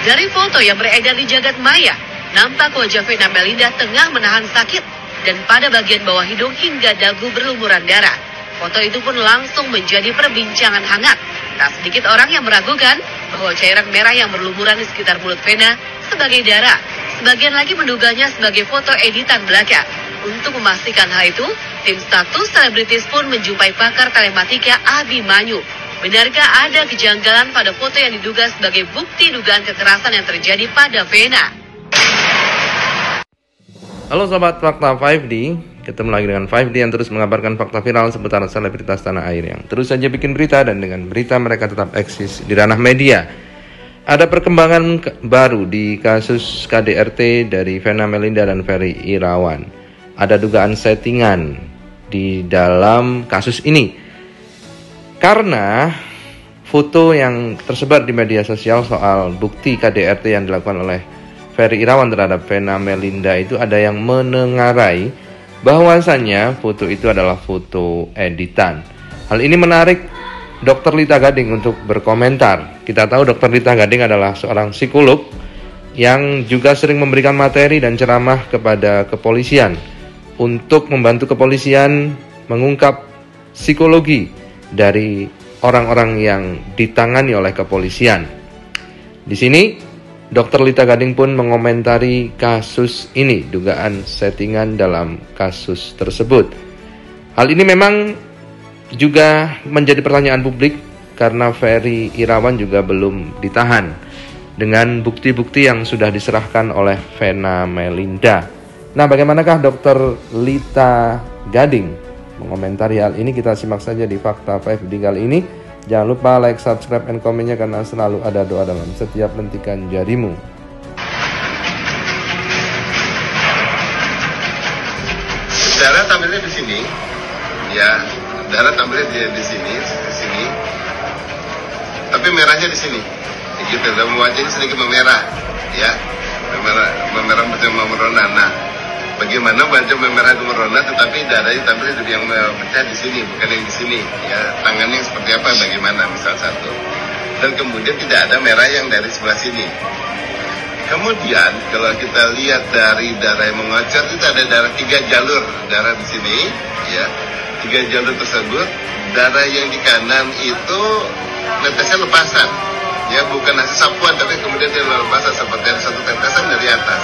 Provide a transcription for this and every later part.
Dari foto yang beredar di jagat maya, nampak wajah Vena Melinda tengah menahan sakit dan pada bagian bawah hidung hingga dagu berlumuran darah. Foto itu pun langsung menjadi perbincangan hangat. Tak sedikit orang yang meragukan bahwa cairan merah yang berlumuran di sekitar mulut Vena sebagai darah. Sebagian lagi menduganya sebagai foto editan belaka. Untuk memastikan hal itu, tim status selebritis pun menjumpai pakar telematika Abimanyu. Benarkah ada kejanggalan pada foto yang diduga sebagai bukti dugaan kekerasan yang terjadi pada Vena? Halo Sobat Fakta 5D, ketemu lagi dengan 5D yang terus mengabarkan fakta viral seputar selebritas tanah air yang terus saja bikin berita dan dengan berita mereka tetap eksis di ranah media. Ada perkembangan baru di kasus KDRT dari Vena Melinda dan Ferry Irawan. Ada dugaan settingan di dalam kasus ini. Karena foto yang tersebar di media sosial soal bukti KDRT yang dilakukan oleh Ferry Irawan terhadap Vena Melinda itu ada yang menengarai bahwasannya foto itu adalah foto editan. Hal ini menarik Dr. Lita Gading untuk berkomentar. Kita tahu Dr. Lita Gading adalah seorang psikolog yang juga sering memberikan materi dan ceramah kepada kepolisian untuk membantu kepolisian mengungkap psikologi dari orang-orang yang ditangani oleh kepolisian. Di sini, Dr. Lita Gading pun mengomentari kasus ini, dugaan settingan dalam kasus tersebut. Hal ini memang juga menjadi pertanyaan publik karena Ferry Irawan juga belum ditahan dengan bukti-bukti yang sudah diserahkan oleh Vena Melinda. Nah, bagaimanakah Dr. Lita Gading mengomentari hal ini? Kita simak saja di Fakta 5D kali ini. Jangan lupa like, subscribe, and komennya karena selalu ada doa dalam setiap lentikan jarimu. Darah tampilnya di sini, ya. Darah tampilnya di sini. Tapi merahnya di sini, gitu. Dan wajahnya sedikit memerah, ya. Memerah macam memerona. Nah, bagaimana wajah memerah gemerona tetapi darahnya tampilnya yang pecah di sini, bukan yang di sini, ya. Tangannya seperti apa, bagaimana, misal satu. Dan kemudian tidak ada merah yang dari sebelah sini. Kemudian kalau kita lihat dari darah yang mengacar itu ada darah 3 jalur darah di sini, ya. 3 jalur tersebut, darah yang di kanan itu netesnya lepasan, ya, bukan hasil sapuan tapi kemudian dia lepasan seperti ada satu tetesan dari atas.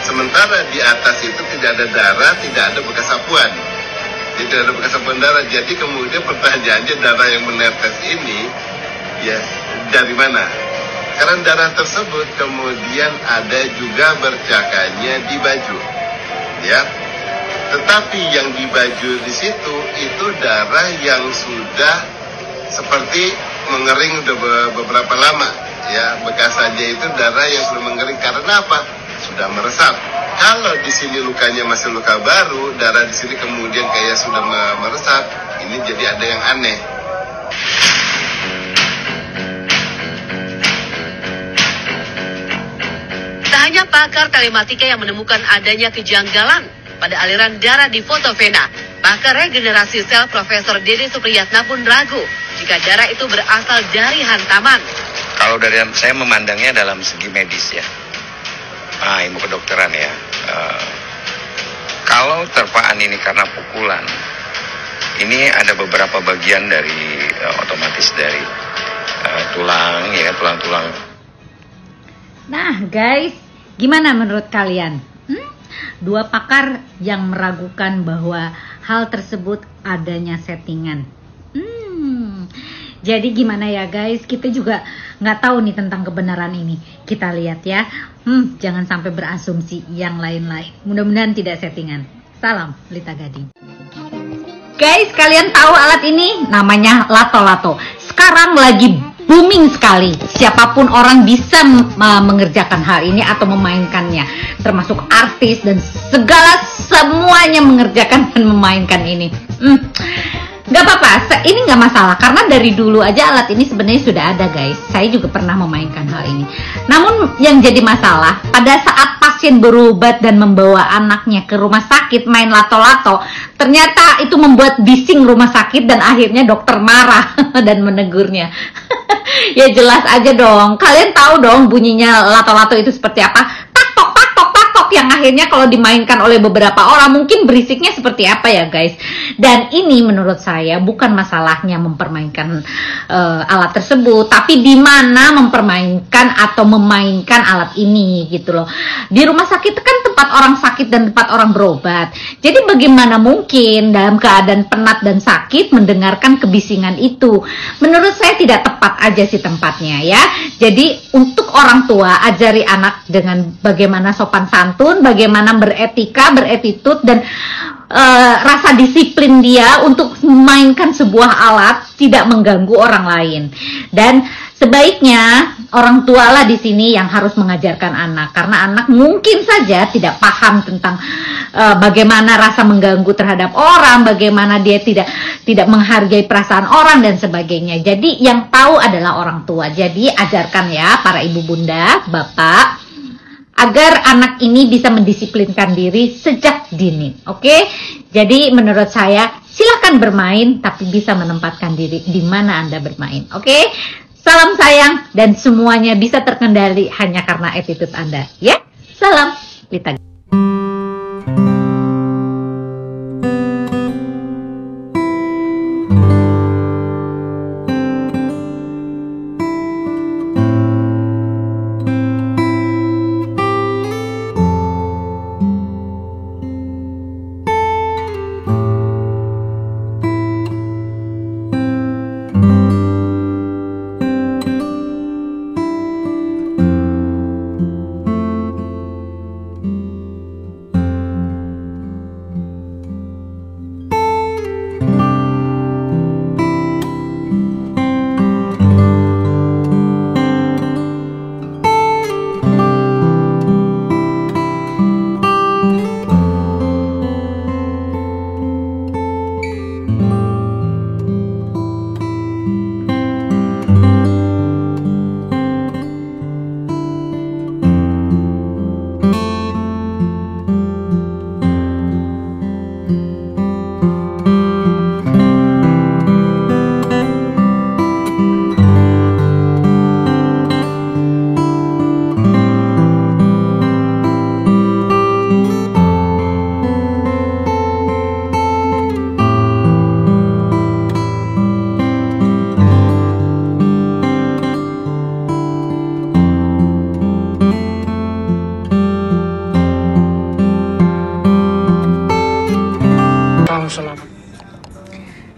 Sementara di atas itu tidak ada darah, tidak ada bekas sapuan. Tidak ada bekas sapuan darah. Jadi kemudian pertanyaannya darah yang menetes ini, ya, dari mana? Karena darah tersebut kemudian ada juga bercakanya di baju, ya. Tetapi yang di baju di situ itu darah yang sudah seperti mengering udah beberapa lama, ya. Bekasannya itu darah yang sudah mengering karena apa? Sudah meresap. Kalau di sini lukanya masih luka baru, darah di sini kemudian kayak sudah meresap, ini jadi ada yang aneh. Tak hanya pakar telematika yang menemukan adanya kejanggalan pada aliran darah di foto Vena, pakar regenerasi sel Profesor Dede Supriyatna pun ragu jika darah itu berasal dari hantaman. Kalau dari saya memandangnya dalam segi medis, ya. Ilmu kedokteran, ya. Kalau terpaan ini karena pukulan, ini ada beberapa bagian dari otomatis dari tulang, ya, tulang-tulang. Nah guys, gimana menurut kalian? Dua pakar yang meragukan bahwa hal tersebut adanya settingan. Jadi gimana ya guys, kita juga nggak tahu nih tentang kebenaran ini. Kita lihat ya, jangan sampai berasumsi yang lain-lain. Mudah-mudahan tidak settingan. Salam Lita Gading. Guys, kalian tahu alat ini? Namanya lato-lato. Sekarang lagi booming sekali. Siapapun orang bisa mengerjakan hal ini atau memainkannya, termasuk artis dan semuanya mengerjakan dan memainkan ini. Gak apa-apa, ini gak masalah karena dari dulu aja alat ini sebenarnya sudah ada guys. Saya juga pernah memainkan hal ini. Namun yang jadi masalah pada saat pasien berobat dan membawa anaknya ke rumah sakit main lato-lato, ternyata itu membuat bising rumah sakit dan akhirnya dokter marah dan menegurnya. Ya jelas aja dong. Kalian tahu dong bunyinya lato-lato itu seperti apa? Tak tok yang akhirnya kalau dimainkan oleh beberapa orang mungkin berisiknya seperti apa ya guys. Dan ini menurut saya bukan masalahnya mempermainkan alat tersebut, tapi di mana mempermainkan atau memainkan alat ini gitu loh. Di rumah sakit kan tempat orang sakit dan tempat orang berobat. Jadi bagaimana mungkin dalam keadaan penat dan sakit mendengarkan kebisingan itu? Menurut saya tidak tepat aja sih tempatnya ya. Jadi untuk orang tua ajari anak dengan bagaimana sopan santun, bagaimana beretika, beretitut dan rasa disiplin dia untuk memainkan sebuah alat tidak mengganggu orang lain. Dan sebaiknya orang tua lah di sini yang harus mengajarkan anak, karena anak mungkin saja tidak paham tentang bagaimana rasa mengganggu terhadap orang, bagaimana dia tidak menghargai perasaan orang dan sebagainya. Jadi yang tahu adalah orang tua. Jadi ajarkan ya para ibu bunda, bapak, agar anak ini bisa mendisiplinkan diri sejak dini. Oke? Jadi menurut saya silakan bermain tapi bisa menempatkan diri di mana Anda bermain. Oke? Salam sayang dan semuanya bisa terkendali hanya karena attitude Anda, ya. Salam Lita.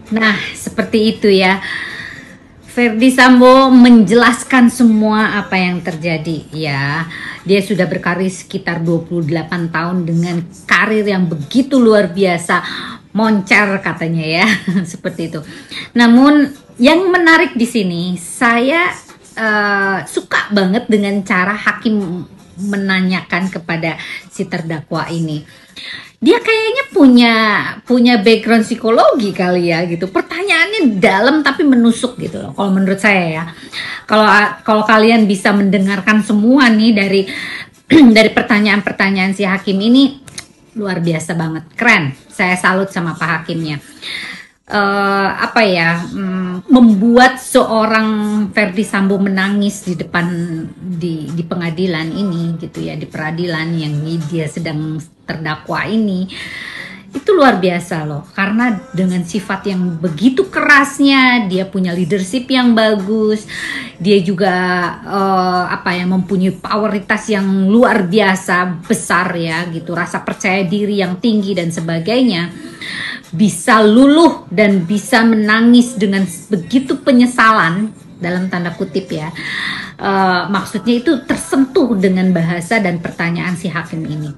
Nah, seperti itu ya. Ferdy Sambo menjelaskan semua apa yang terjadi ya. Dia sudah berkarir sekitar 28 tahun dengan karir yang begitu luar biasa, moncer katanya ya. Seperti itu. Namun yang menarik di sini, saya suka banget dengan cara hakim menanyakan kepada si terdakwa ini. Dia kayaknya punya background psikologi kali ya gitu. Pertanyaannya dalam tapi menusuk gitu loh. Kalau menurut saya ya. Kalau kalian bisa mendengarkan semua nih dari pertanyaan-pertanyaan si hakim ini, luar biasa banget, keren. Saya salut sama Pak Hakimnya. Membuat seorang Ferdy Sambo menangis di depan di pengadilan ini gitu ya, di peradilan yang dia sedang terdakwa ini, itu luar biasa loh, karena dengan sifat yang begitu kerasnya dia punya leadership yang bagus, dia juga mempunyai poweritas yang luar biasa besar ya gitu, rasa percaya diri yang tinggi dan sebagainya. Bisa luluh dan bisa menangis dengan begitu penyesalan dalam tanda kutip ya. Maksudnya itu tersentuh dengan bahasa dan pertanyaan si hakim ini.